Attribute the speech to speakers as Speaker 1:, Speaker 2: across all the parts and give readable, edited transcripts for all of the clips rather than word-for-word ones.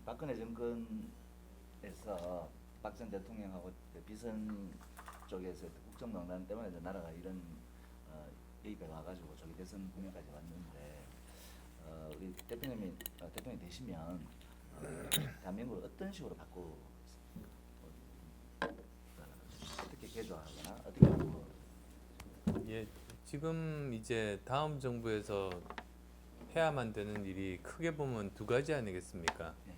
Speaker 1: 박근혜 정권에서 박 전 대통령하고 비선 쪽에서 국정농단 때문에 이제 나라가 이런 개입에 와가지고 조기 대선 국면까지 왔는데 우리 대통령이 대통령이 되시면 대한민국을 어떤 식으로 어떻게 개조하거나 어떻게 바꾸고
Speaker 2: 예, 지금 이제 다음 정부에서 해야만 되는 일이 크게 보면 두 가지 아니겠습니까?
Speaker 1: 예,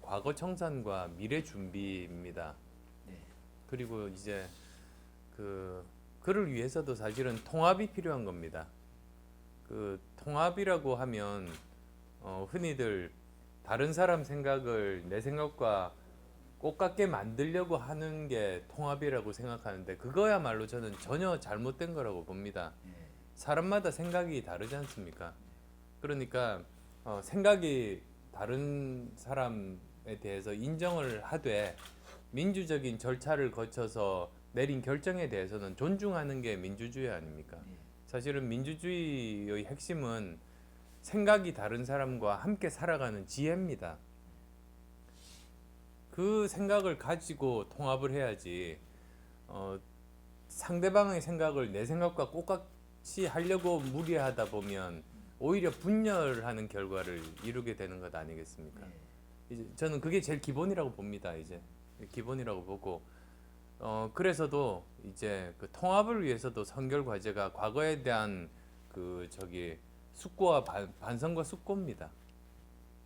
Speaker 2: 과거 청산과 미래 준비입니다.
Speaker 1: 네,
Speaker 2: 그리고 이제 그를 위해서도 사실은 통합이 필요한 겁니다. 그 통합이라고 하면 흔히들 다른 사람 생각을 내 생각과 똑같게 만들려고 하는 게 통합이라고 생각하는데 그거야말로 저는 전혀 잘못된 거라고 봅니다.
Speaker 1: 예,
Speaker 2: 사람마다 생각이 다르지 않습니까? 그러니까 생각이 다른 사람에 대해서 인정을 하되 민주적인 절차를 거쳐서 내린 결정에 대해서는 존중하는 게 민주주의 아닙니까?
Speaker 1: 예,
Speaker 2: 사실은 민주주의의 핵심은 생각이 다른 사람과 함께 살아가는 지혜입니다. 그 생각을 가지고 통합을 해야지 상대방의 생각을 내 생각과 똑같이 하려고 무리하다 보면 오히려 분열하는 결과를 이루게 되는 것 아니겠습니까? 이제 저는 그게 제일 기본이라고 봅니다. 이제 기본이라고 보고 그래서도 이제 그 통합을 위해서도 선결 과제가 과거에 대한 숙고와 반성과 숙고입니다.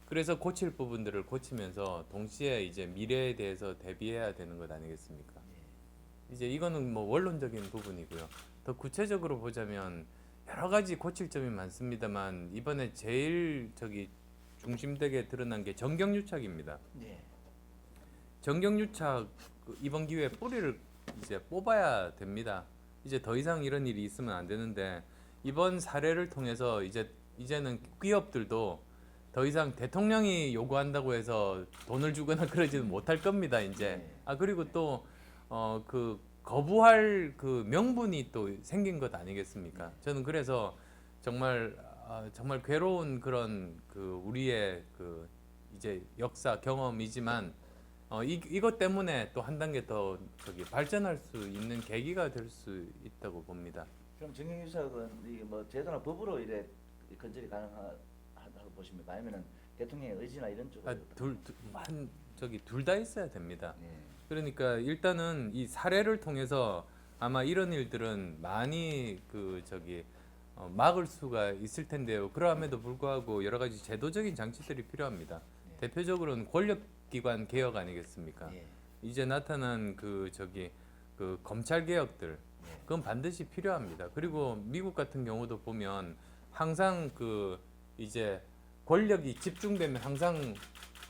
Speaker 2: 그래서 고칠 부분들을 고치면서 동시에 이제 미래에 대해서 대비해야 되는 것 아니겠습니까? 이제 이거는 뭐 원론적인 부분이고요. 더 구체적으로 보자면 여러 가지 고칠 점이 많습니다만 이번에 제일 중심되게 드러난 게 정경유착입니다.
Speaker 1: 예,
Speaker 2: 정경유착 이번 기회에 뿌리를 이제 뽑아야 됩니다. 이제 더 이상 이런 일이 있으면 안 되는데 이번 사례를 통해서 이제는 기업들도 더 이상 대통령이 요구한다고 해서 돈을 주거나 그러지는 못할 겁니다. 이제 그리고 또 거부할 그 명분이 또 생긴 것 아니겠습니까? 저는 그래서 정말 괴로운 그런 우리의 이제 역사 경험이지만 이것 때문에 또 한 단계 더 발전할 수 있는 계기가 될 수 있다고 봅니다.
Speaker 1: 그럼 정경유착은 이게 뭐 제도나 법으로 이래 건절이 가능하다고 보십니까? 아니면은 대통령의 의지나 이런 쪽으로?
Speaker 2: 둘 다 있어야 됩니다.
Speaker 1: 예,
Speaker 2: 그러니까 일단은 이 사례를 통해서 아마 이런 일들은 많이 막을 수가 있을 텐데요. 그럼에도 불구하고 여러 가지 제도적인 장치들이 필요합니다.
Speaker 1: 예,
Speaker 2: 대표적으로는 권력기관 개혁 아니겠습니까?
Speaker 1: 예,
Speaker 2: 이제 나타난 검찰 개혁들 그건 반드시 필요합니다. 그리고 미국 같은 경우도 보면 항상 이제 권력이 집중되면 항상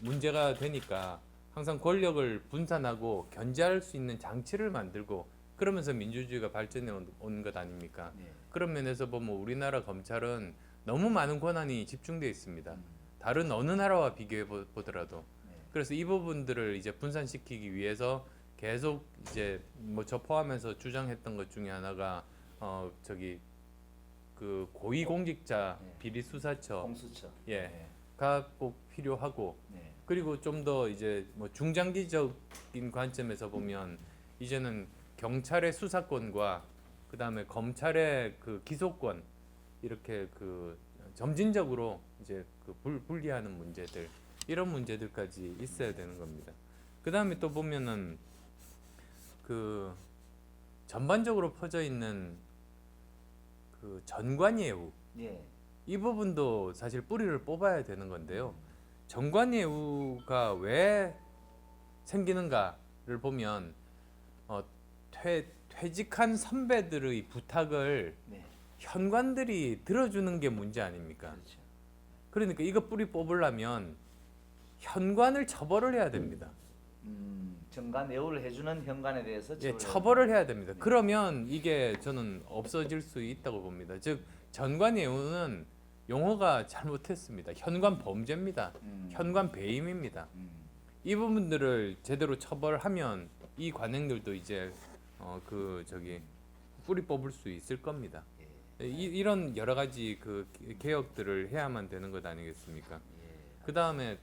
Speaker 2: 문제가 되니까 항상 권력을 분산하고 견제할 수 있는 장치를 만들고 그러면서 민주주의가 발전해 온 것 아닙니까?
Speaker 1: 예,
Speaker 2: 그런 면에서 보면 우리나라 검찰은 너무 많은 권한이 집중되어 있습니다. 다른 어느 나라와 비교해 보더라도. 그래서 이 부분들을 이제 분산시키기 위해서 계속 이제 뭐 저 포함해서 주장했던 것 중에 하나가 고위공직자
Speaker 1: 예.
Speaker 2: 비리수사처
Speaker 1: 공수처.
Speaker 2: 가 꼭 필요하고
Speaker 1: 네.
Speaker 2: 그리고 좀 더 이제 뭐 중장기적인 관점에서 보면 이제는 경찰의 수사권과 그다음에 검찰의 기소권 이렇게 점진적으로 이제 분리하는 문제들 이런 문제들까지 있어야 되는 겁니다. 그다음에 또 보면은 전반적으로 퍼져 있는 전관예우
Speaker 1: 예.
Speaker 2: 이 부분도 사실 뿌리를 뽑아야 되는 건데요. 전관예우가 왜 생기는가를 보면 퇴직한 선배들의 부탁을
Speaker 1: 네.
Speaker 2: 현관들이 들어주는 게 문제 아닙니까?
Speaker 1: 그렇죠.
Speaker 2: 그러니까 이거 뿌리 뽑으려면 현관을 처벌을 해야 됩니다.
Speaker 1: 정관 예우를 해주는 현관에 대해서
Speaker 2: 처벌을 해야 됩니다. 그러면 이게 저는 없어질 수 있다고 봅니다. 즉 전관예우는 용어가 잘못했습니다. 현관 범죄입니다. 현관 배임입니다. 이 부분들을 제대로 처벌하면 이 관행들도 이제 뿌리 뽑을 수 있을 겁니다. 이런 여러 가지 개혁들을 해야만 되는 것 아니겠습니까? 그 다음에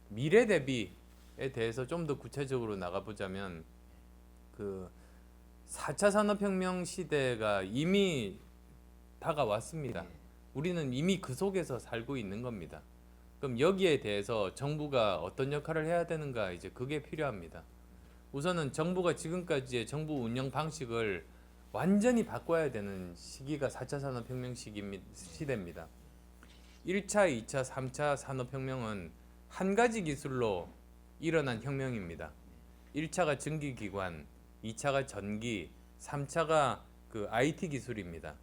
Speaker 2: 미래 대비에 대해서 좀 더 구체적으로 나가보자면 그 4차 산업혁명 시대가 이미 다가왔습니다.
Speaker 1: 예.
Speaker 2: 우리는 이미 그 속에서 살고 있는 겁니다. 그럼 여기에 대해서 정부가 어떤 역할을 해야 되는가 이제 그게 필요합니다. 우선은 정부가 지금까지의 정부 운영 방식을 완전히 바꿔야 되는 시기가 4차 산업혁명 시대입니다. 1차, 2차, 3차 산업혁명은 한 가지 기술로 일어난 혁명입니다. 1차가 전기기관, 2차가 전기, 3차가 그 IT 기술입니다.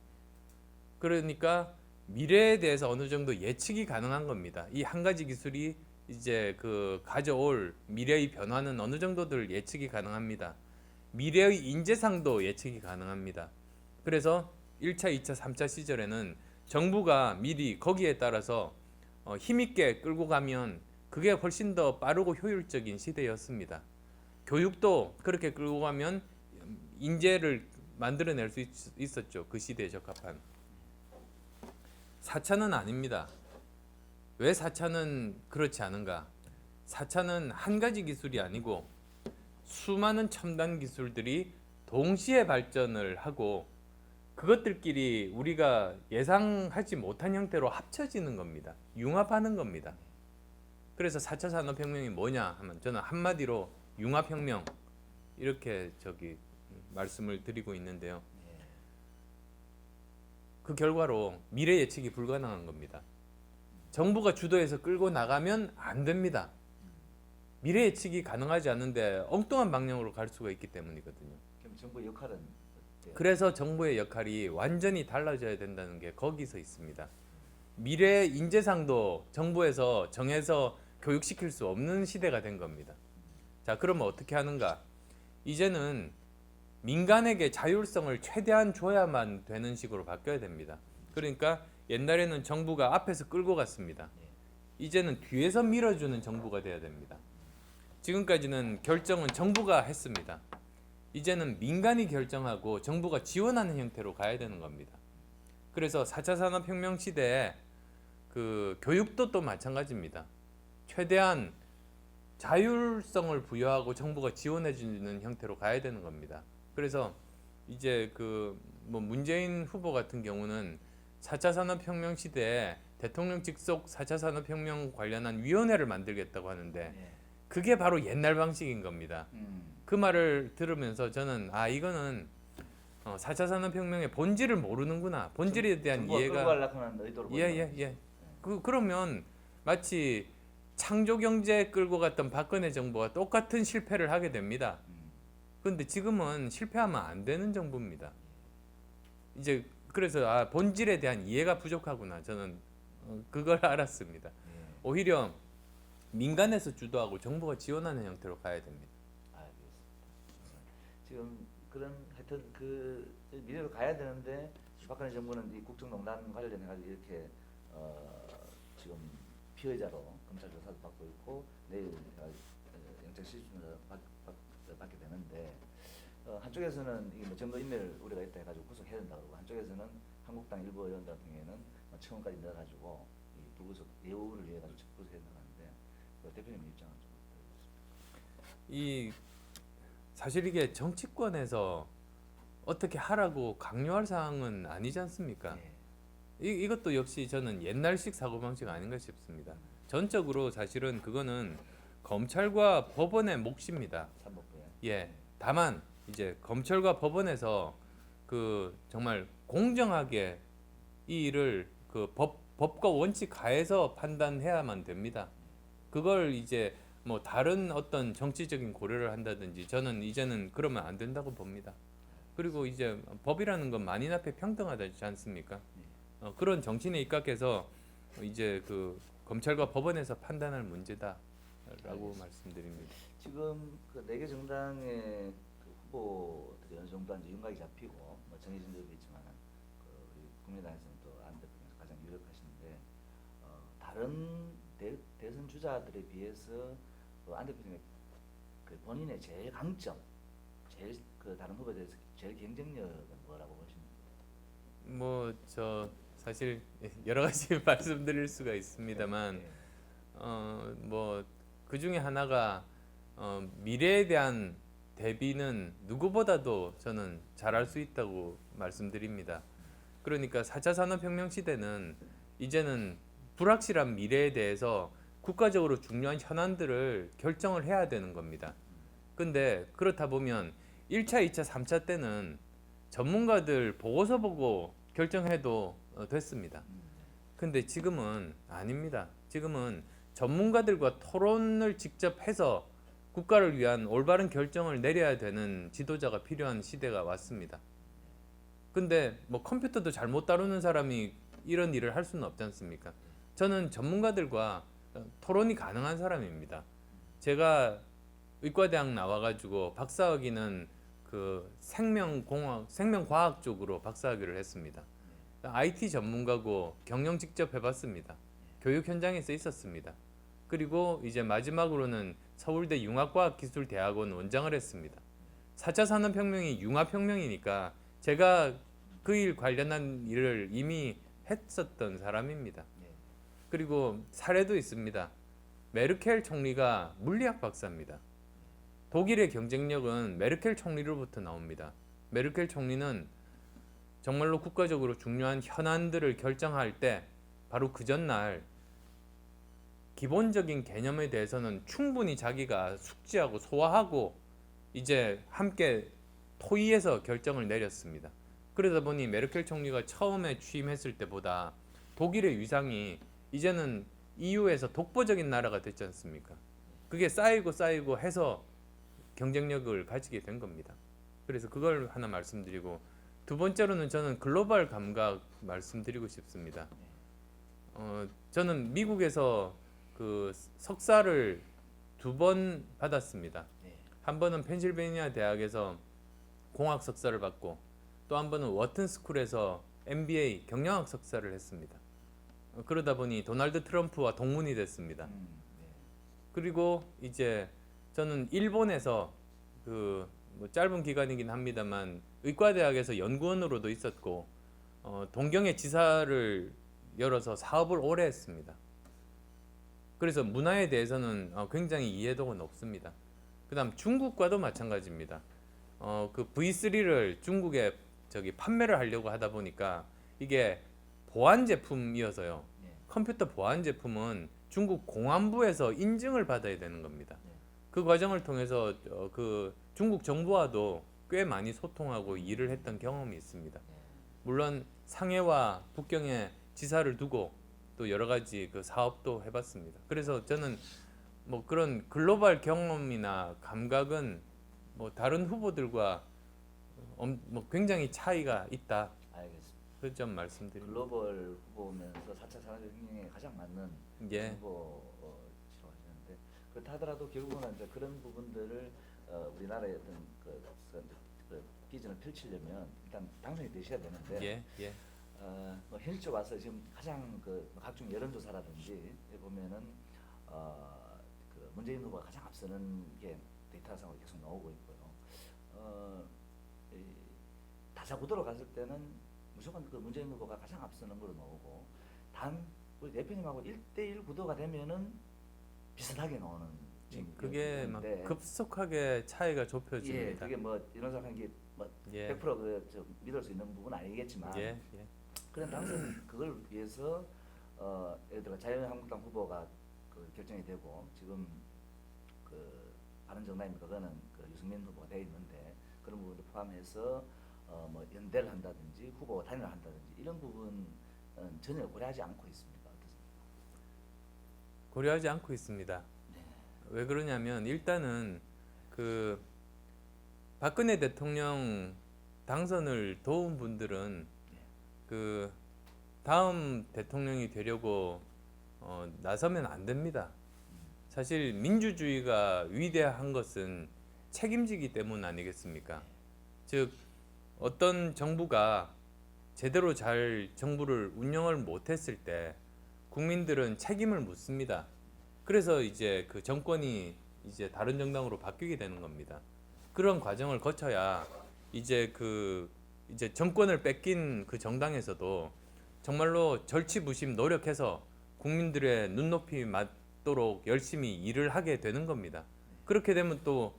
Speaker 2: 그러니까 미래에 대해서 어느 정도 예측이 가능한 겁니다. 이 한 가지 기술이 이제 그 가져올 미래의 변화는 어느 정도들 예측이 가능합니다. 미래의 인재상도 예측이 가능합니다. 그래서 1차, 2차, 3차 시절에는 정부가 미리 거기에 따라서 힘있게 끌고 가면 그게 훨씬 더 빠르고 효율적인 시대였습니다. 교육도 그렇게 끌고 가면 인재를 만들어낼 수 있었죠. 그 시대에 적합한. 4차는 아닙니다. 왜 4차는 그렇지 않은가? 4차는 한 가지 기술이 아니고 수많은 첨단 기술들이 동시에 발전을 하고 그것들끼리 우리가 예상하지 못한 형태로 합쳐지는 겁니다. 융합하는 겁니다. 그래서 4차 산업혁명이 뭐냐 하면 저는 한마디로 융합혁명 이렇게 말씀을 드리고 있는데요. 그 결과로 미래 예측이 불가능한 겁니다. 정부가 주도해서 끌고 나가면 안 됩니다. 미래 예측이 가능하지 않은데 엉뚱한 방향으로 갈 수가 있기 때문이거든요.
Speaker 1: 그럼 정부의 역할은 어때요?
Speaker 2: 그래서 정부의 역할이 완전히 달라져야 된다는 게 거기서 있습니다. 미래 인재상도 정부에서 정해서 교육시킬 수 없는 시대가 된 겁니다. 자, 그러면 어떻게 하는가? 이제는 민간에게 자율성을 최대한 줘야만 되는 식으로 바뀌어야 됩니다. 그러니까 옛날에는 정부가 앞에서 끌고 갔습니다. 이제는 뒤에서 밀어주는 정부가 돼야 됩니다. 지금까지는 결정은 정부가 했습니다. 이제는 민간이 결정하고 정부가 지원하는 형태로 가야 되는 겁니다. 그래서 4차 산업혁명 시대에 그 교육도 또 마찬가지입니다. 최대한 자율성을 부여하고 정부가 지원해 주는 형태로 가야 되는 겁니다. 그래서 이제 뭐 문재인 후보 같은 경우는 4차 산업혁명 시대에 대통령 직속 4차 산업혁명 관련한 위원회를 만들겠다고 하는데 그게 바로 옛날 방식인 겁니다. 그 말을 들으면서 저는 이거는 4차 산업혁명의 본질을 모르는구나. 본질에 대한 이해가
Speaker 1: 끌고 하는 의도로
Speaker 2: 예. 그러면 마치 창조경제 끌고 갔던 박근혜 정부와 똑같은 실패를 하게 됩니다. 그런데 지금은 실패하면 안 되는 정부입니다. 이제 그래서 본질에 대한 이해가 부족하구나. 저는 그걸 알았습니다. 오히려 민간에서 주도하고 정부가 지원하는 형태로 가야 됩니다.
Speaker 1: 알겠습니다. 지금 그런 하여튼 그 미래로 가야 되는데 박근혜 정부는 이 국정농단 관련해 가지고 이렇게 지금 피의자로 검찰 조사도 받고 있고 내일 영장 실질심사 받게 되는데 한쪽에서는 이게 뭐 증거 인멸 우려가 있다 해가지고 구속해야 된다 그러고 한쪽에서는 한국당 일부 의원들 같은 경우에는 청원까지 넣어가지고 이 불구속 예우를 위해 가지고 구속해야 된다는데 대표님 입장은 좀 어떠십니까?
Speaker 2: 사실 이게 정치권에서 어떻게 하라고 강요할 사항은 아니지 않습니까? 이것도 역시 저는 옛날식 사고방식 아닌가 싶습니다. 전적으로 사실은 그거는 검찰과 법원의 몫입니다.
Speaker 1: 사법부에.
Speaker 2: 다만 이제 검찰과 법원에서 정말 공정하게 이 일을 법과 원칙 하에서 판단해야만 됩니다. 그걸 이제 뭐 다른 어떤 정치적인 고려를 한다든지 저는 이제는 그러면 안 된다고 봅니다. 그리고 이제 법이라는 건 만인 앞에 평등하지 않습니까? 그런 정신에 입각해서 이제 검찰과 법원에서 판단할 문제다라고 말씀드립니다.
Speaker 1: 지금 그 4개 정당의 후보들이 어느 정도 이제 윤곽이 잡히고 뭐 정해진 적이 있지만 우리 국민당에서는 또 안 대표님께서 가장 유력하신데 다른 대선 주자들에 비해서 안 대표님의 본인의 제일 강점, 제일 다른 후보에 대해서 제일 경쟁력은 뭐라고 보십니까?
Speaker 2: 저 사실 여러 가지 말씀드릴 수가 있습니다만 그 중에 하나가 미래에 대한 대비는 누구보다도 저는 잘할 수 있다고 말씀드립니다. 그러니까 4차 산업혁명 시대는 이제는 불확실한 미래에 대해서 국가적으로 중요한 현안들을 결정을 해야 되는 겁니다. 근데 그렇다 보면 1차, 2차, 3차 때는 전문가들 보고서 보고 결정해도 됐습니다. 근데 지금은 아닙니다. 지금은 전문가들과 토론을 직접 해서 국가를 위한 올바른 결정을 내려야 되는 지도자가 필요한 시대가 왔습니다. 근데 뭐 컴퓨터도 잘못 다루는 사람이 이런 일을 할 수는 없지 않습니까? 저는 전문가들과 토론이 가능한 사람입니다. 제가 의과대학 나와가지고 박사학위는 그 생명과학 쪽으로 박사학위를 했습니다. IT 전문가고 경영 직접 해봤습니다. 교육 현장에서 있었습니다. 그리고 이제 마지막으로는 서울대 융합과학기술대학원 원장을 했습니다. 4차 산업혁명이 융합혁명이니까 제가 그 일 관련한 일을 이미 했었던 사람입니다. 그리고 사례도 있습니다. 메르켈 총리가 물리학 박사입니다. 독일의 경쟁력은 메르켈 총리로부터 나옵니다. 메르켈 총리는 정말로 국가적으로 중요한 현안들을 결정할 때 바로 그 전날 기본적인 개념에 대해서는 충분히 자기가 숙지하고 소화하고 이제 함께 토의해서 결정을 내렸습니다. 그러다 보니 메르켈 총리가 처음에 취임했을 때보다 독일의 위상이 이제는 EU에서 독보적인 나라가 됐지 않습니까? 그게 쌓이고 해서 경쟁력을 가지게 된 겁니다. 그래서 그걸 하나 말씀드리고, 두 번째로는 저는 글로벌 감각 말씀드리고 싶습니다. 저는 미국에서 그 석사를 2번 받았습니다. 한 번은 펜실베이니아 대학에서 공학 석사를 받고, 또 한 번은 워튼 스쿨에서 MBA 경영학 석사를 했습니다. 그러다 보니 도널드 트럼프와 동문이 됐습니다. 그리고 이제 저는 일본에서 뭐 짧은 기간이긴 합니다만 의과대학에서 연구원으로도 있었고, 동경의 지사를 열어서 사업을 오래 했습니다. 그래서 문화에 대해서는 굉장히 이해도가 높습니다. 그다음 중국과도 마찬가지입니다. 그 V3를 중국에 판매를 하려고 하다 보니까 이게 보안 제품이어서요. 컴퓨터 보안 제품은 중국 공안부에서 인증을 받아야 되는 겁니다. 그 과정을 통해서 그 중국 정부와도 꽤 많이 소통하고 일을 했던 경험이 있습니다. 물론 상해와 북경에 지사를 두고 또 여러 가지 그 사업도 해봤습니다. 그래서 저는 뭐 그런 글로벌 경험이나 감각은 뭐 다른 후보들과 뭐 굉장히 차이가 있다.
Speaker 1: 알겠습니다.
Speaker 2: 그 점 말씀드립니다.
Speaker 1: 글로벌 후보면서 4차 산업혁명에 가장 맞는
Speaker 2: 예.
Speaker 1: 후보라고 하시는데, 그렇다 하더라도 결국은 이제 그런 부분들을 우리나라의 어떤 그 비전을 펼치려면 일단 당선이 되셔야 되는데,
Speaker 2: 예.
Speaker 1: 뭐 현실적 와서 지금 가장 그 각종 여론조사라든지 보면은 그 문재인 후보가 가장 앞서는 게 데이터상으로 계속 나오고 있고요. 이 다자구도로 갔을 때는 무조건 그 문재인 후보가 가장 앞서는 걸로 나오고, 단 우리 대표님하고 1대1 구도가 되면은 비슷하게 나오는 지금
Speaker 2: 그게 막
Speaker 1: 있는데,
Speaker 2: 급속하게 차이가
Speaker 1: 예,
Speaker 2: 좁혀집니다.
Speaker 1: 그게 뭐 이런 생각하는 게뭐
Speaker 2: 예.
Speaker 1: 100% 믿을 수 있는 부분은 아니겠지만,
Speaker 2: 예.
Speaker 1: 그런 당선 그걸 위해서 예를 들어 자유한국당 후보가 그 결정이 되고, 지금 그 바른정당이 그거는 그 유승민 후보가 돼 있는데, 그런 부분도 포함해서 뭐 연대를 한다든지 후보 단일을 한다든지 이런 부분은 전혀 고려하지 않고 있습니다. 어떻습니까?
Speaker 2: 고려하지 않고 있습니다.
Speaker 1: 네.
Speaker 2: 왜 그러냐면 일단은 그 박근혜 대통령 당선을 도운 분들은 그 다음 대통령이 되려고 나서면 안 됩니다. 사실 민주주의가 위대한 것은 책임지기 때문 아니겠습니까? 즉 어떤 정부가 제대로 잘 정부를 운영을 못했을 때 국민들은 책임을 묻습니다. 그래서 이제 그 정권이 이제 다른 정당으로 바뀌게 되는 겁니다. 그런 과정을 거쳐야 이제 이제 정권을 뺏긴 그 정당에서도 정말로 절치부심 노력해서 국민들의 눈높이 있도록 열심히 일을 하게 되는 겁니다. 그렇게 되면 또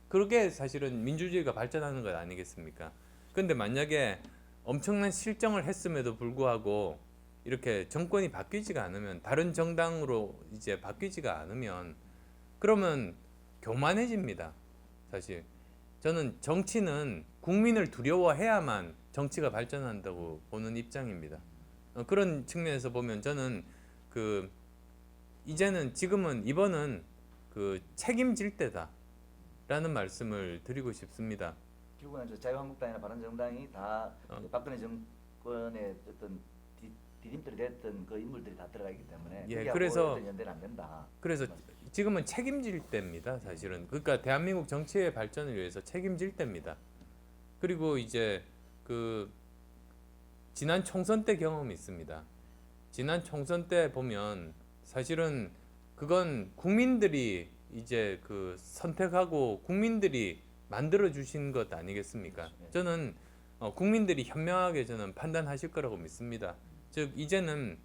Speaker 2: 그렇게 사실은 민주주의가 발전하는 것 아니겠습니까? 근데 만약에 엄청난 실정을 했음에도 불구하고 이렇게 정권이 바뀌지가 않으면, 다른 정당으로 이제 바뀌지가 않으면, 그러면 교만해집니다. 사실 저는 정치는 국민을 두려워해야만 정치가 발전한다고 보는 입장입니다. 그런 측면에서 보면 저는 그 이제는 지금은 이번은 그 책임질 때다라는 말씀을 드리고 싶습니다.
Speaker 1: 결국은 저 자유한국당이나 바른정당이 다 박근혜 정권의 어떤 디딤돌이 됐던 그 인물들이 다 들어가 있기 때문에
Speaker 2: 예,
Speaker 1: 거기하고
Speaker 2: 그래서-
Speaker 1: 어떤 연대는 안 된다.
Speaker 2: 그래서 지금은 책임질 때입니다, 사실은. 그러니까 대한민국 정치의 발전을 위해서 책임질 때입니다. 그리고 이제 그 지난 총선 때 경험이 있습니다. 지난 총선 때 보면 사실은 그건 국민들이 이제 그 선택하고 국민들이 만들어 주신 것 아니겠습니까?
Speaker 1: 그렇죠. 예.
Speaker 2: 저는 국민들이 현명하게 저는 판단하실 거라고 믿습니다. 즉 이제는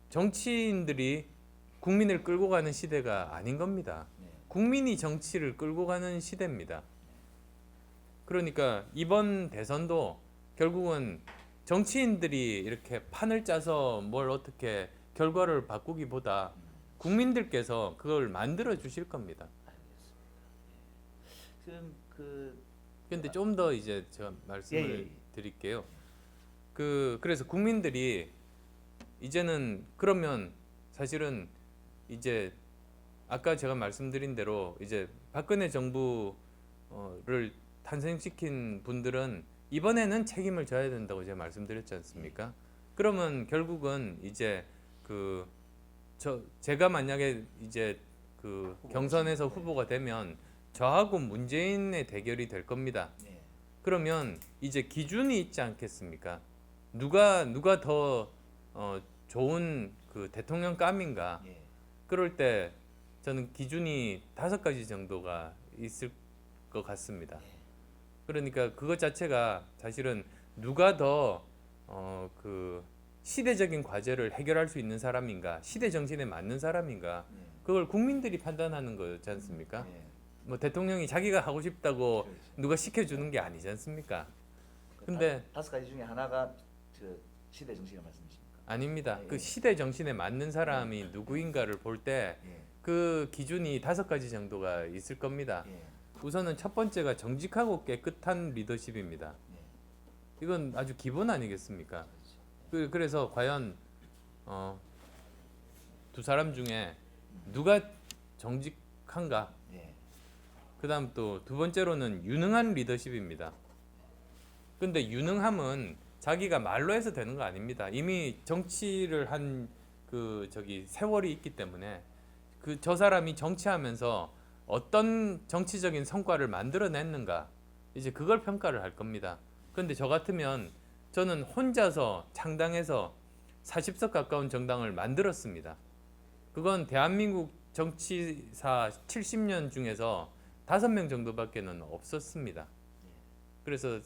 Speaker 2: 정치인들이 국민을 끌고 가는 시대가 아닌 겁니다.
Speaker 1: 네.
Speaker 2: 국민이 정치를 끌고 가는 시대입니다. 그러니까 이번 대선도 결국은 정치인들이 이렇게 판을 짜서 뭘 어떻게 결과를 바꾸기보다 국민들께서 그걸 만들어 주실 겁니다.
Speaker 1: 알겠습니다. 예. 지금 그
Speaker 2: 근데 좀 더 이제 제가 말씀을
Speaker 1: 예.
Speaker 2: 드릴게요. 그래서 국민들이 이제는 그러면 사실은 이제 아까 제가 말씀드린 대로 이제 박근혜 정부를 탄생시킨 분들은 이번에는 책임을 져야 된다고 제가 말씀드렸지 않습니까? 그러면 결국은 이제 제가 만약에 이제 그 경선에서 후보가 되면 저하고 문재인의 대결이 될 겁니다.
Speaker 1: 예.
Speaker 2: 그러면 이제 기준이 있지 않겠습니까? 누가 더 좋은 그 대통령감인가?
Speaker 1: 예.
Speaker 2: 그럴 때 저는 기준이 5가지 정도가 있을 것 같습니다. 그러니까 그것 자체가 사실은 누가 더 그 시대적인 과제를 해결할 수 있는 사람인가, 시대 정신에 맞는 사람인가,
Speaker 1: 예.
Speaker 2: 그걸 국민들이 판단하는 거지 않습니까?
Speaker 1: 예.
Speaker 2: 뭐 대통령이 자기가 하고 싶다고
Speaker 1: 그렇죠.
Speaker 2: 누가 시켜주는 게 아니지 않습니까?
Speaker 1: 그
Speaker 2: 근데
Speaker 1: 5가지 중에 하나가 저 시대 정신이 말씀이십니까?
Speaker 2: 아닙니다.
Speaker 1: 예,
Speaker 2: 그
Speaker 1: 예.
Speaker 2: 시대 정신에 맞는 사람이 누구인가를 볼 때
Speaker 1: 예.
Speaker 2: 그 기준이 5가지 정도가 있을 겁니다.
Speaker 1: 예.
Speaker 2: 우선은 첫 번째가 정직하고 깨끗한 리더십입니다.
Speaker 1: 예.
Speaker 2: 이건 아주 기본 아니겠습니까?
Speaker 1: 그렇죠.
Speaker 2: 그래서 과연 두 사람 중에 누가 정직한가?
Speaker 1: 예.
Speaker 2: 그다음 또 두 번째로는 유능한 리더십입니다. 근데 유능함은 자기가 말로 해서 되는 거 아닙니다. 이미 정치를 한 세월이 있기 때문에 저 사람이 정치하면서 어떤 정치적인 성과를 만들어냈는가, 이제 그걸 평가를 할 겁니다. 근데 저 같으면 저는 혼자서 창당해서 40석 가까운 정당을 만들었습니다. 그건 대한민국 정치사 70년 중에서 5명 정도밖에는 없었습니다. 그래서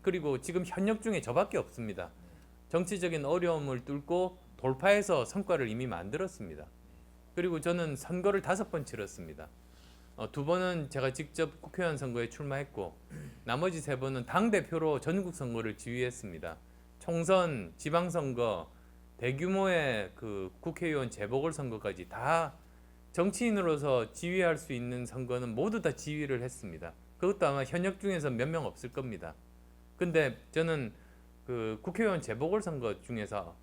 Speaker 2: 그리고 지금 현역 중에 저밖에 없습니다. 정치적인 어려움을 뚫고 돌파해서 성과를 이미 만들었습니다. 그리고 저는 선거를 5번 치렀습니다. 2번은 제가 직접 국회의원 선거에 출마했고, 나머지 3번은 당대표로 전국 선거를 지휘했습니다. 총선, 지방선거, 대규모의 그 국회의원 재보궐선거까지 다 정치인으로서 지휘할 수 있는 선거는 모두 다 지휘를 했습니다. 그것도 아마 현역 중에서 몇 명 없을 겁니다. 근데 저는 그 국회의원 재보궐선거 중에서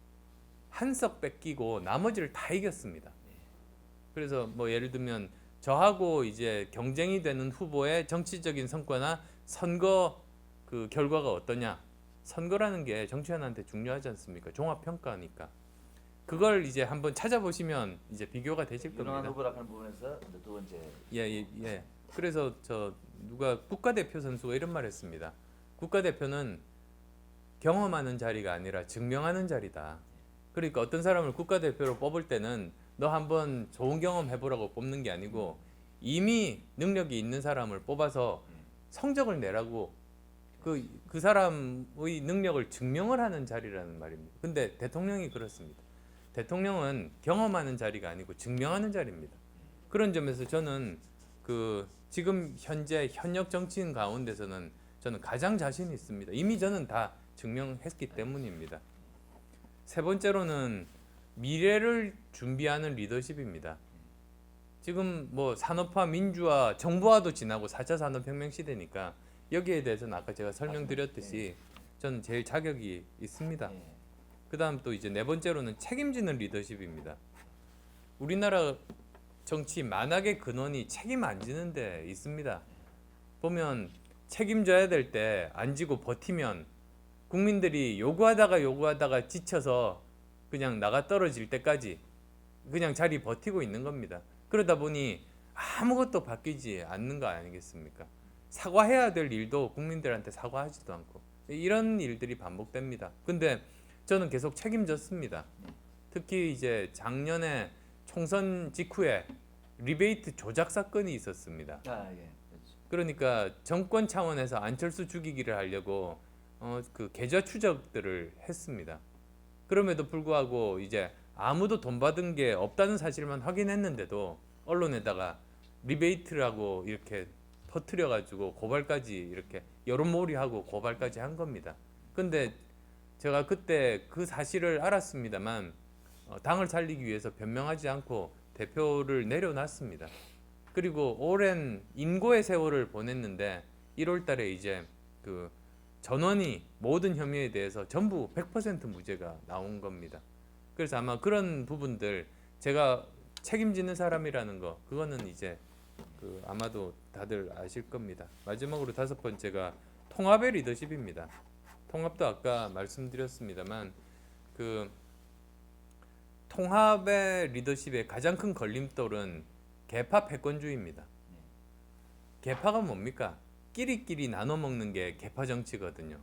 Speaker 2: 한 석 뺏기고 나머지를 다 이겼습니다. 그래서 뭐 예를 들면 저하고 이제 경쟁이 되는 후보의 정치적인 성과나 선거 그 결과가 어떠냐, 선거라는 게 정치인한테 중요하지 않습니까? 종합평가니까. 그걸 이제 한번 찾아보시면 이제 비교가 되실
Speaker 1: 유능한
Speaker 2: 겁니다.
Speaker 1: 후보라 하는 부분에서 이제 두 번째.
Speaker 2: 예. 그래서 누가 국가대표 선수가 이런 말 했습니다. 국가대표는 경험하는 자리가 아니라 증명하는 자리다. 그러니까 어떤 사람을 국가대표로 뽑을 때는 너 한번 좋은 경험 해보라고 뽑는 게 아니고 이미 능력이 있는 사람을 뽑아서 성적을 내라고 그 사람의 능력을 증명을 하는 자리라는 말입니다. 근데 대통령이 그렇습니다. 대통령은 경험하는 자리가 아니고 증명하는 자리입니다. 그런 점에서 저는 그 지금 현재 현역 정치인 가운데서는 저는 가장 자신이 있습니다. 이미 저는 다 증명했기 때문입니다. 세 번째로는 미래를 준비하는 리더십입니다. 지금 뭐 산업화, 민주화, 정보화도 지나고 4차 산업혁명 시대니까 여기에 대해서는 아까 제가 설명드렸듯이 저는 제일 자격이 있습니다.
Speaker 1: 예.
Speaker 2: 그다음 또 이제 네 번째로는 책임지는 리더십입니다. 우리나라 정치 만악의 근원이 책임 안 지는 데 있습니다. 보면 책임져야 될 때 안 지고 버티면 국민들이 요구하다가 지쳐서 그냥 나가 떨어질 때까지 그냥 자리 버티고 있는 겁니다. 그러다 보니 아무것도 바뀌지 않는 거 아니겠습니까? 사과해야 될 일도 국민들한테 사과하지도 않고 이런 일들이 반복됩니다. 근데 저는 계속 책임졌습니다. 특히 이제 작년에 총선 직후에 리베이트 조작 사건이 있었습니다.
Speaker 1: 아, 예. 그렇죠.
Speaker 2: 그러니까 정권 차원에서 안철수 죽이기를 하려고 그 계좌 추적들을 했습니다. 그럼에도 불구하고 이제 아무도 돈 받은 게 없다는 사실만 확인했는데도 언론에다가 리베이트라고 이렇게 퍼뜨려 가지고 고발까지 이렇게 여론몰이하고 고발까지 한 겁니다. 근데 제가 그때 그 사실을 알았습니다만 당을 살리기 위해서 변명하지 않고 대표를 내려놨습니다. 그리고 오랜 인고의 세월을 보냈는데 1월 달에 이제 그 전원이 모든 혐의에 대해서 전부 100% 무죄가 나온 겁니다. 그래서 아마 그런 부분들 제가 책임지는 사람이라는 거 그거는 이제 그 아마도 다들 아실 겁니다. 마지막으로 다섯 번째가 통합의 리더십입니다. 통합도 아까 말씀드렸습니다만 그 통합의 리더십의 가장 큰 걸림돌은 계파 패권주의입니다. 계파가 뭡니까? 끼리끼리 나눠 먹는 게 계파 정치거든요.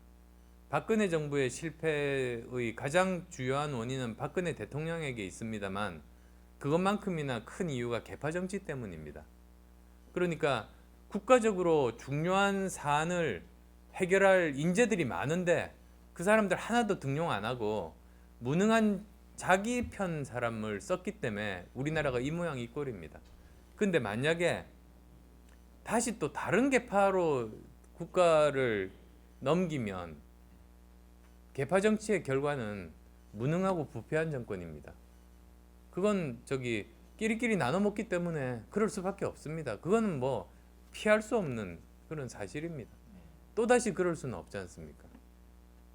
Speaker 2: 박근혜 정부의 실패의 가장 주요한 원인은 박근혜 대통령에게 있습니다만 그것만큼이나 큰 이유가 계파 정치 때문입니다. 그러니까 국가적으로 중요한 사안을 해결할 인재들이 많은데 그 사람들 하나도 등용 안 하고 무능한 자기 편 사람을 썼기 때문에 우리나라가 이 모양 이 꼴입니다. 근데 만약에 다시 또 다른 계파로 국가를 넘기면 계파 정치의 결과는 무능하고 부패한 정권입니다. 그건 저기 끼리끼리 나눠 먹기 때문에 그럴 수밖에 없습니다. 그거는 뭐 피할 수 없는 그런 사실입니다. 또다시 그럴 수는 없지 않습니까?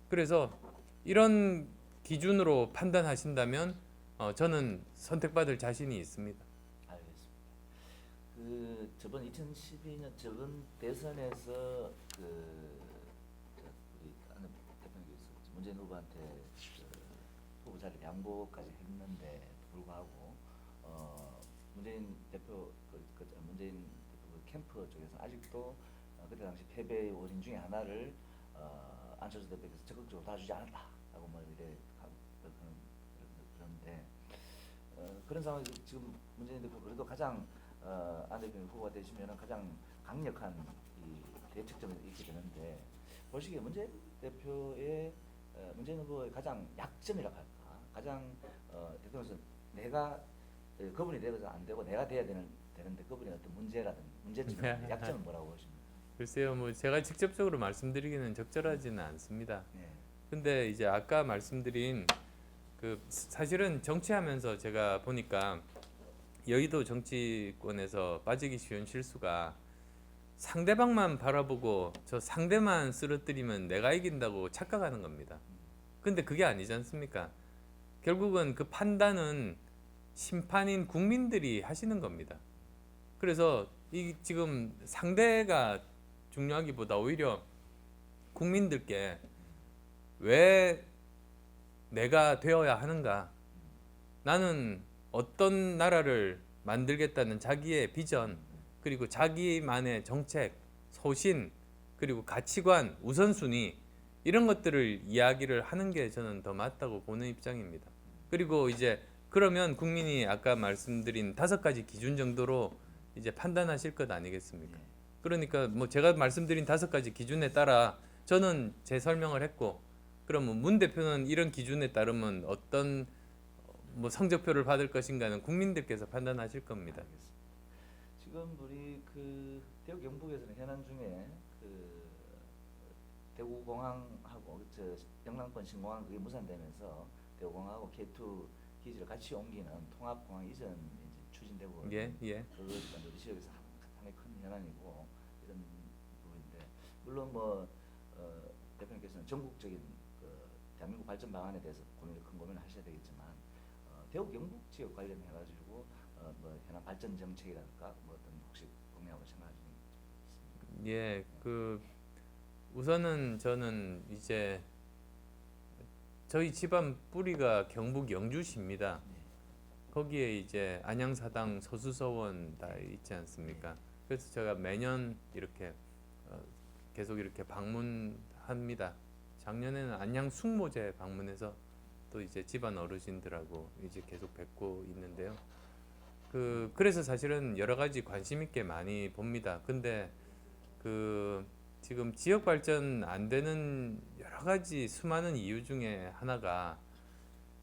Speaker 2: 그래서 이런 기준으로 판단하신다면 저는 선택받을 자신이 있습니다.
Speaker 1: 알겠습니다. 그 저번 2012년 저번 대선에서 우리 안에 대표님께서 문재인 후보한테 후보 자리 양보까지 했는데 불구하고 문재인 대표 문재인 대표 캠프 쪽에서 아직도 그때 당시 패배의 원인 중에 하나를 안철수 대표께서 적극적으로 도와주지 않았다라고 뭐 이래 그런데 그런 상황에서 지금 문재인 대표 그래도 가장 안 대표님 후보가 되시면은 가장 강력한 이 대책점이 있게 되는데 보시기에 문재인 대표의 문재인 후보의 가장 약점이라고 할까 가장 대통령에서 내가 그분이 되어서 안 되고 내가 돼야 되는데 그분의 어떤 문제라든지 문제점 약점은 뭐라고 보십니까?
Speaker 2: 글쎄요, 뭐 제가 직접적으로 말씀드리기는 적절하지는 않습니다.
Speaker 1: 네.
Speaker 2: 근데 이제 아까 말씀드린 그 사실은 정치하면서 제가 보니까 여의도 정치권에서 빠지기 쉬운 실수가 상대방만 바라보고 저 상대만 쓰러뜨리면 내가 이긴다고 착각하는 겁니다. 근데 그게 아니지 않습니까? 결국은 그 판단은 심판인 국민들이 하시는 겁니다. 그래서 이 지금 상대가 중요하기보다 오히려 국민들께 왜 내가 되어야 하는가? 나는 어떤 나라를 만들겠다는 자기의 비전, 그리고 자기만의 정책, 소신, 그리고 가치관, 우선순위 이런 것들을 이야기를 하는 게 저는 더 맞다고 보는 입장입니다. 그리고 이제 그러면 국민이 아까 말씀드린 5가지 기준 정도로 이제 판단하실 것 아니겠습니까? 그러니까 뭐 제가 말씀드린 5가지 기준에 따라 저는 제 설명을 했고, 그러면 문 대표는 이런 기준에 따르면 어떤 뭐 성적표를 받을 것인가는 국민들께서 판단하실 겁니다.
Speaker 1: 알겠습니다. 지금 우리 그 대구 경북에서는 현안 중에 그 대구공항하고 저 영남권 신공항 그게 무산되면서 대구공항하고 K2 기지를 같이 옮기는 통합공항 이전이 이제 추진되고
Speaker 2: 예, 예.
Speaker 1: 그것도 우리 지역에서 상당히 큰 현안이고 이런 부분인데 물론 뭐 대표님께서는 전국적인 그 대한민국 발전 방안에 대해서 큰 고민을 하셔야 되겠지만 대구 경북 지역 관련해 가지고 뭐 현안 발전 정책이랄까 뭐 어떤 혹시 공약을 생각하시는 게 있습니까?
Speaker 2: 예, 그 우선은 저는 이제 저희 집안 뿌리가 경북 영주시입니다.
Speaker 1: 네.
Speaker 2: 거기에 이제 안양사당 서수서원 다 있지 않습니까? 그래서 제가 매년 이렇게 계속 이렇게 방문합니다. 작년에는 안양 숭모제 방문해서 또 이제 집안 어르신들하고 이제 계속 뵙고 있는데요. 그래서 사실은 여러 가지 관심 있게 많이 봅니다. 근데 그 지금 지역 발전 안 되는 여러 가지 수많은 이유 중에 하나가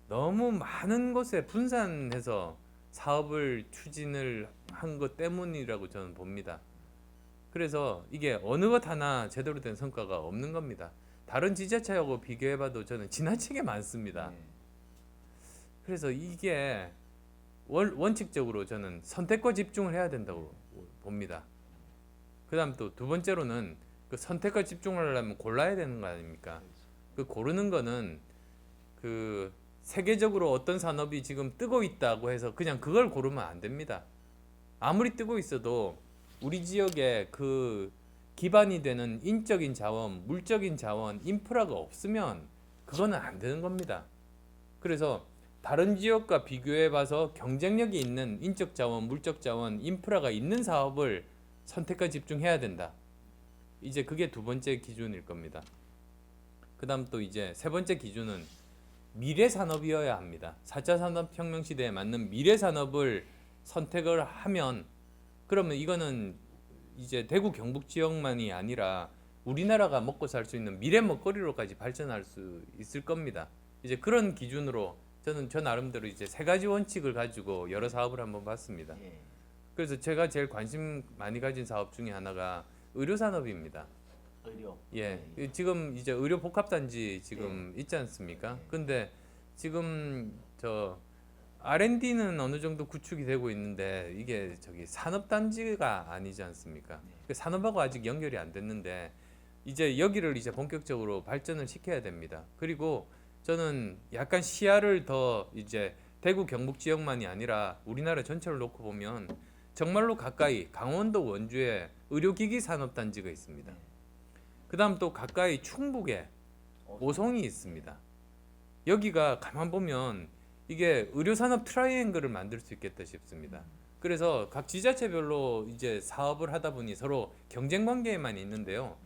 Speaker 2: 너무 많은 곳에 분산해서 사업을 추진을 한 것 때문이라고 저는 봅니다. 그래서 이게 어느 것 하나 제대로 된 성과가 없는 겁니다. 다른 지자체하고 비교해봐도 저는 지나치게 많습니다.
Speaker 1: 네.
Speaker 2: 그래서 이게 원칙적으로 저는 선택과 집중을 해야 된다고 봅니다. 그다음 또 두 번째로는 그 선택과 집중을 하려면 골라야 되는 거 아닙니까? 그 고르는 거는 그 세계적으로 어떤 산업이 지금 뜨고 있다고 해서 그냥 그걸 고르면 안 됩니다. 아무리 뜨고 있어도 우리 지역에 그 기반이 되는 인적인 자원, 물적인 자원, 인프라가 없으면 그거는 안 되는 겁니다. 그래서 다른 지역과 비교해 봐서 경쟁력이 있는 인적 자원, 물적 자원, 인프라가 있는 사업을 선택과 집중해야 된다. 이제 그게 두 번째 기준일 겁니다. 그다음 또 이제 세 번째 기준은 미래 산업이어야 합니다. 4차 산업혁명 시대에 맞는 미래 산업을 선택을 하면 그러면 이거는 이제 대구 경북 지역만이 아니라 우리나라가 먹고 살 수 있는 미래 먹거리로까지 발전할 수 있을 겁니다. 이제 그런 기준으로 저는 저 나름대로 이제 세 가지 원칙을 가지고 여러 사업을 한번 봤습니다.
Speaker 1: 예.
Speaker 2: 그래서 제가 제일 관심 많이 가진 사업 중에 하나가 의료 산업입니다.
Speaker 1: 의료.
Speaker 2: 예, 지금 이제 의료 복합단지 지금 있지 않습니까?
Speaker 1: 네.
Speaker 2: 근데 지금 저 R&D는 어느 정도 구축이 되고 있는데 이게 저기 산업단지가 아니지 않습니까?
Speaker 1: 네.
Speaker 2: 그 산업하고 아직 연결이 안 됐는데 이제 여기를 이제 본격적으로 발전을 시켜야 됩니다. 그리고 저는 약간 시야를 더 이제 대구 경북 지역만이 아니라 우리나라 전체를 놓고 보면 정말로 가까이 강원도 원주에 의료기기 산업단지가 있습니다.
Speaker 1: 네.
Speaker 2: 그다음 또 가까이 충북에 오송이 있습니다. 여기가 가만 보면 이게 의료산업 트라이앵글을 만들 수 있겠다 싶습니다. 그래서 각 지자체별로 이제 사업을 하다 보니 서로 경쟁 관계에만 있는데요.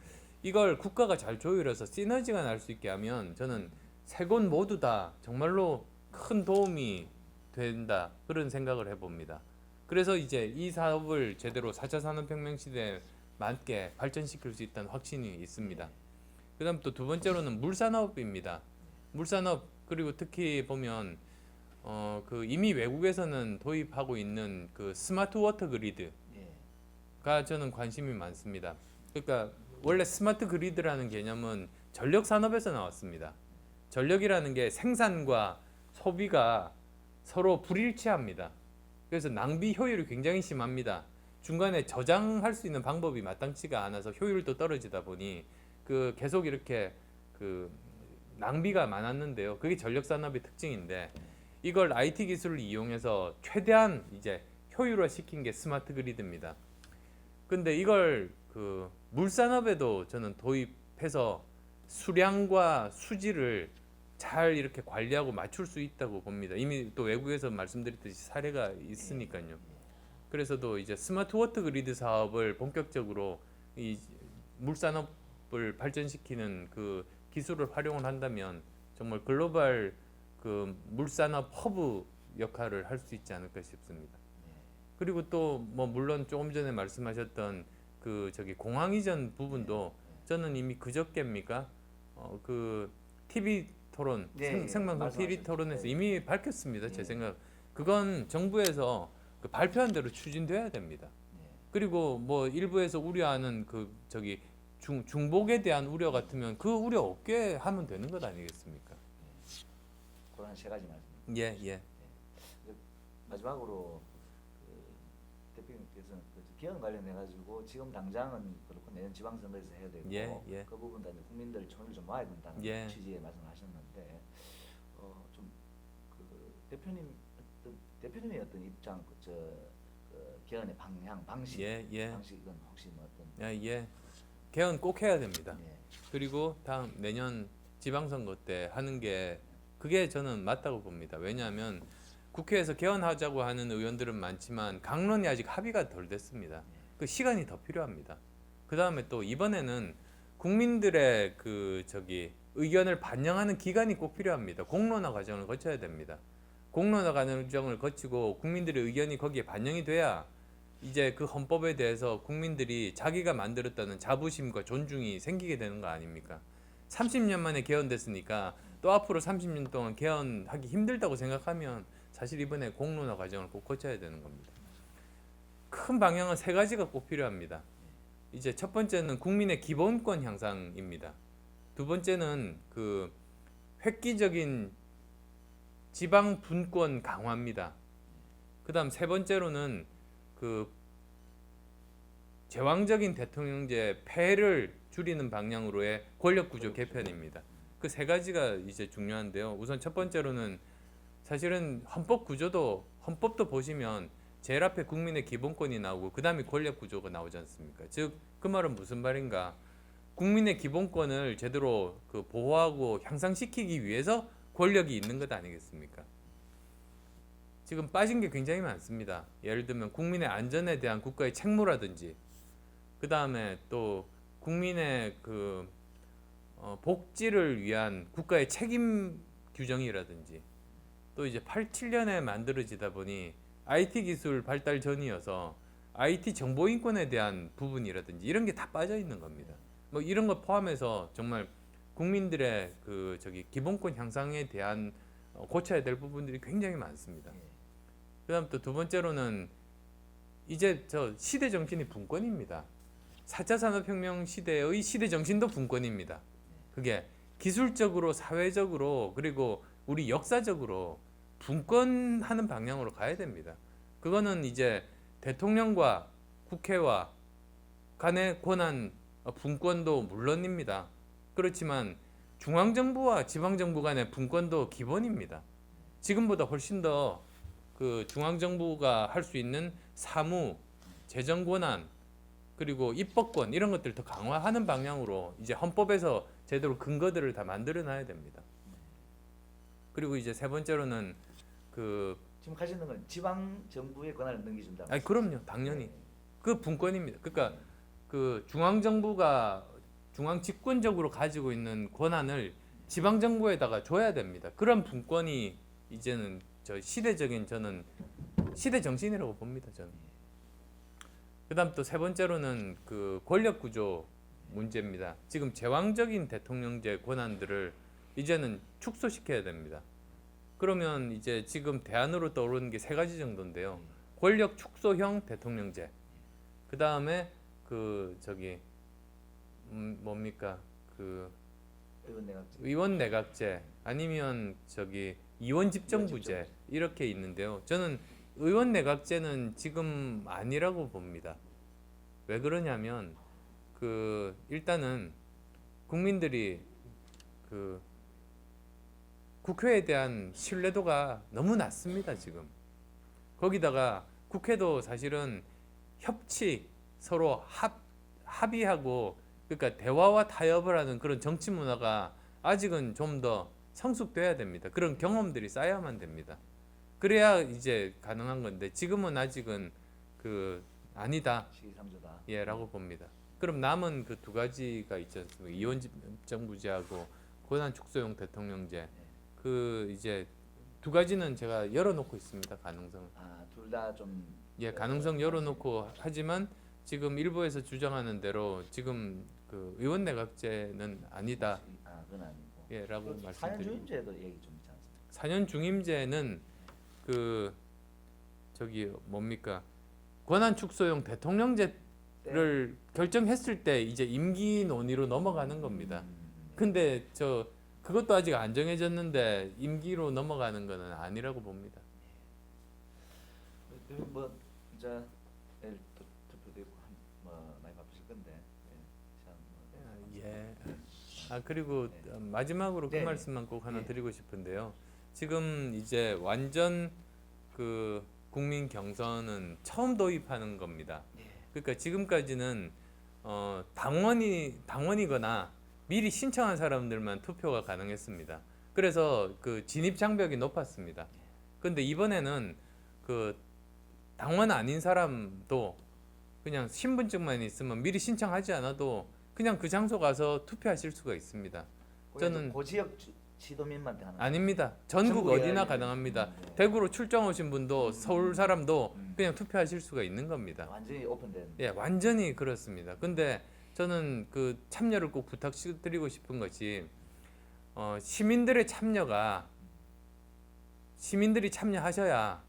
Speaker 2: 이걸 국가가 잘 조율해서 시너지가 날 수 있게 하면 저는 세 곳 모두 다 정말로 큰 도움이 된다 그런 생각을 해봅니다. 그래서 이제 이 사업을 제대로 4차 산업혁명 시대에 맞게 발전시킬 수 있다는 확신이 있습니다. 그다음 또 두 번째로는 물산업입니다. 물산업 그리고 특히 보면 그 이미 외국에서는 도입하고 있는 그 스마트 워터 그리드가
Speaker 1: 예.
Speaker 2: 저는 관심이 많습니다. 그러니까 원래 스마트 그리드라는 개념은 전력 산업에서 나왔습니다. 전력이라는 게 생산과 소비가 서로 불일치합니다. 그래서 낭비 효율이 굉장히 심합니다. 중간에 저장할 수 있는 방법이 마땅치가 않아서 효율도 떨어지다 보니 그 계속 이렇게 그 낭비가 많았는데요. 그게 전력 산업의 특징인데 이걸 IT 기술을 이용해서 최대한 이제 효율화 시킨 게 스마트 그리드입니다. 근데 이걸 그 물산업에도 저는 도입해서 수량과 수질을 잘 이렇게 관리하고 맞출 수 있다고 봅니다. 이미 또 외국에서 말씀드렸듯이 사례가 있으니까요. 그래서도 이제 스마트 워터 그리드 사업을 본격적으로 이 물산업을 발전시키는 그 기술을 활용을 한다면 정말 글로벌 그 물산업 허브 역할을 할 수 있지 않을까 싶습니다. 그리고 또 뭐 물론 조금 전에 말씀하셨던 그 저기 공항 이전 부분도 저는 이미 그저께입니까? 그 TV 토론,
Speaker 1: 예, 예,
Speaker 2: 생방송 TV
Speaker 1: 말씀하셨죠.
Speaker 2: 토론에서
Speaker 1: 예.
Speaker 2: 이미 밝혔습니다. 제
Speaker 1: 예.
Speaker 2: 생각. 그건 정부에서 그 발표한 대로 추진돼야 됩니다.
Speaker 1: 예.
Speaker 2: 그리고 뭐 일부에서 우려하는 그 저기 중복에 대한 우려 같으면 그 우려 없게 하면 되는 것 아니겠습니까?
Speaker 1: 그런 세 가지 말씀.
Speaker 2: 예, 예.
Speaker 1: 마지막으로 그 대표님께서는 그 개헌 관련해 가지고 지금 당장은 그렇고 내년 지방선거에서 해야 되고
Speaker 2: 예, 예.
Speaker 1: 그 부분 다 국민들 손을 좀 모아야 된다는
Speaker 2: 예.
Speaker 1: 취지의 말씀하셨는데 좀 그 대표님의 어떤 입장 그 개헌의 방향 방식
Speaker 2: 예, 예.
Speaker 1: 방식은 혹시 뭐 어떤
Speaker 2: 예, 예. 개헌 꼭 해야 됩니다.
Speaker 1: 예.
Speaker 2: 그리고 다음 내년 지방선거 때 하는 게 그게 저는 맞다고 봅니다. 왜냐하면 국회에서 개헌하자고 하는 의원들은 많지만 강론이 아직 합의가 덜 됐습니다. 그 시간이 더 필요합니다. 그 다음에 또 이번에는 국민들의 그 저기 의견을 반영하는 기간이 꼭 필요합니다. 공론화 과정을 거쳐야 됩니다. 공론화 과정을 거치고 국민들의 의견이 거기에 반영이 돼야 이제 그 헌법에 대해서 국민들이 자기가 만들었다는 자부심과 존중이 생기게 되는 거 아닙니까? 30년 만에 개헌됐으니까 또 앞으로 30년 동안 개헌하기 힘들다고 생각하면 사실 이번에 공론화 과정을 꼭 거쳐야 되는 겁니다. 큰 방향은 세 가지가 꼭 필요합니다. 이제 첫 번째는 국민의 기본권 향상입니다. 두 번째는 그 획기적인 지방 분권 강화입니다. 그다음 세 번째로는 그 제왕적인 대통령제 폐해를 줄이는 방향으로의 권력구조 개편입니다. 그 세 가지가 이제 중요한데요. 우선 첫 번째로는 사실은 헌법도 보시면 제일 앞에 국민의 기본권이 나오고 그 다음에 권력구조가 나오지 않습니까? 즉 그 말은 무슨 말인가? 국민의 기본권을 제대로 그 보호하고 향상시키기 위해서 권력이 있는 것 아니겠습니까? 지금 빠진 게 굉장히 많습니다. 예를 들면 국민의 안전에 대한 국가의 책무라든지, 그 다음에 또 국민의 그 복지를 위한 국가의 책임 규정이라든지, 또 이제 87년에 만들어지다 보니 IT 기술 발달 전이어서 IT 정보 인권에 대한 부분이라든지 이런 게 다 빠져 있는 겁니다. 뭐 이런 것 포함해서 정말 국민들의 그 저기 기본권 향상에 대한 고쳐야 될 부분들이 굉장히 많습니다. 그다음 또 두 번째로는 이제 저 시대 정신이 분권입니다. 4차 산업혁명 시대의 시대 정신도 분권입니다. 그게 기술적으로, 사회적으로, 그리고 우리 역사적으로 분권하는 방향으로 가야 됩니다. 그거는 이제 대통령과 국회와 간의 권한 분권도 물론입니다. 그렇지만 중앙정부와 지방정부 간의 분권도 기본입니다. 지금보다 훨씬 더 그 중앙정부가 할 수 있는 사무, 재정 권한, 그리고 입법권 이런 것들 더 강화하는 방향으로 이제 헌법에서 제대로 근거들을 다 만들어 놔야 됩니다. 그리고 이제 세 번째로는 그
Speaker 1: 지금 하시는 건 지방 정부의 권한을 넘겨준다.
Speaker 2: 아니 그럼요, 당연히 그 분권입니다. 그러니까 그 중앙 정부가 중앙 집권적으로 가지고 있는 권한을 지방 정부에다가 줘야 됩니다. 그런 분권이 이제는 저 시대적인 저는 시대 정신이라고 봅니다. 저는. 그다음 또 세 번째로는 그 권력 구조 문제입니다. 지금 제왕적인 대통령제 권한들을 이제는 축소시켜야 됩니다. 그러면 이제 지금 대안으로 떠오르는 게 세 가지 정도인데요. 권력 축소형 대통령제. 그 다음에 그 저기 뭡니까 그 의원 내각제 아니면 저기 이원 집정부제 이렇게 있는데요. 저는 의원 내각제는 지금 아니라고 봅니다. 왜 그러냐면 그 일단은 국민들이 그 국회에 대한 신뢰도가 너무 낮습니다. 지금 거기다가 국회도 사실은 협치 서로 합의하고 그러니까 대화와 타협을 하는 그런 정치 문화가 아직은 좀 더 성숙돼야 됩니다. 그런 경험들이 쌓여야만 됩니다. 그래야 이제 가능한 건데 지금은 아직은 그 아니다.
Speaker 1: 시기상조다.
Speaker 2: 예라고 봅니다. 그럼 남은 그 두 가지가 있지 않습니까? 이원집정부제하고 권한 축소용 대통령제. 그 이제 두 가지는 제가 열어놓고 있습니다. 가능성.
Speaker 1: 둘 다 좀.
Speaker 2: 가능성 열어놓고 하지만 지금 일부에서 주장하는 대로 지금 그 의원 내각제는 아니다.
Speaker 1: 그건 아니고.
Speaker 2: 예라고
Speaker 1: 그
Speaker 2: 말씀드립니다.
Speaker 1: 사년주임제도 얘기 좀 있지 않습니까?
Speaker 2: 사년 중임제는 그 저기 뭡니까 권한 축소용 대통령제를 결정했을 때 이제 임기 논의로 넘어가는 겁니다.
Speaker 1: 네.
Speaker 2: 근데 저 그것도 아직 안 정해졌는데 임기로 넘어가는 거는 아니라고 봅니다.
Speaker 1: 뭐 이제 내일 투표도 있고 뭐 많이 바쁘실 건데 시간 뭐
Speaker 2: 예. 아 그리고 마지막으로 그
Speaker 1: 네.
Speaker 2: 말씀만 꼭 하나
Speaker 1: 예.
Speaker 2: 드리고 싶은데요. 지금 이제 완전 그 국민 경선은 처음 도입하는 겁니다.
Speaker 1: 예.
Speaker 2: 그러니까 지금까지는 당원이거나 미리 신청한 사람들만 투표가 가능했습니다. 그래서 그 진입 장벽이 높았습니다. 근데 이번에는 그 당원 아닌 사람도 그냥 신분증만 있으면 미리 신청하지 않아도 그냥 그 장소 가서 투표하실 수가 있습니다. 저는
Speaker 1: 그 지역 시도민만한테 하는
Speaker 2: 아닙니다. 전국
Speaker 1: 전국에
Speaker 2: 어디나
Speaker 1: 아니면-
Speaker 2: 가능합니다.
Speaker 1: 네.
Speaker 2: 대구로 출장 오신 분도 서울 사람도
Speaker 1: 음.
Speaker 2: 그냥 투표하실 수가 있는 겁니다.
Speaker 1: 완전히 오픈된.
Speaker 2: 예, 완전히 그렇습니다. 근데 저는 그 참여를 꼭 부탁드리고 싶은 것이 시민들의 참여가 시민들이 참여하셔야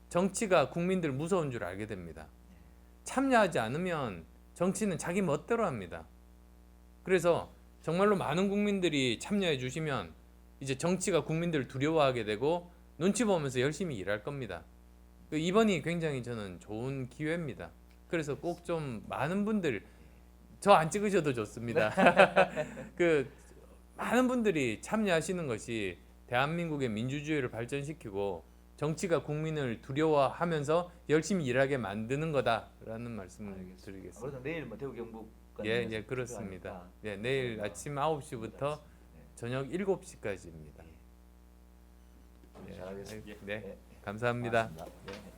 Speaker 2: 정치가 국민들 무서운 줄 알게 됩니다. 참여하지 않으면 정치는 자기 멋대로 합니다. 그래서 정말로 많은 국민들이 참여해 주시면 이제 정치가 국민들을 두려워하게 되고 눈치 보면서 열심히 일할 겁니다. 이번이 굉장히 저는 좋은 기회입니다. 그래서 꼭 좀 많은 분들 저 안 찍으셔도 좋습니다. 그 많은 분들이 참여하시는 것이 대한민국의 민주주의를 발전시키고 정치가 국민을 두려워하면서 열심히 일하게 만드는 거다라는 말씀을
Speaker 1: 알겠습니다.
Speaker 2: 드리겠습니다.
Speaker 1: 그래서 내일 뭐 대구 경북
Speaker 2: 예, 예, 그렇습니다. 예, 내일 아침 9시부터 저녁 7시까지입니다.
Speaker 1: 잘하겠습니다.
Speaker 2: 네, 감사합니다.
Speaker 1: 고맙습니다. 네.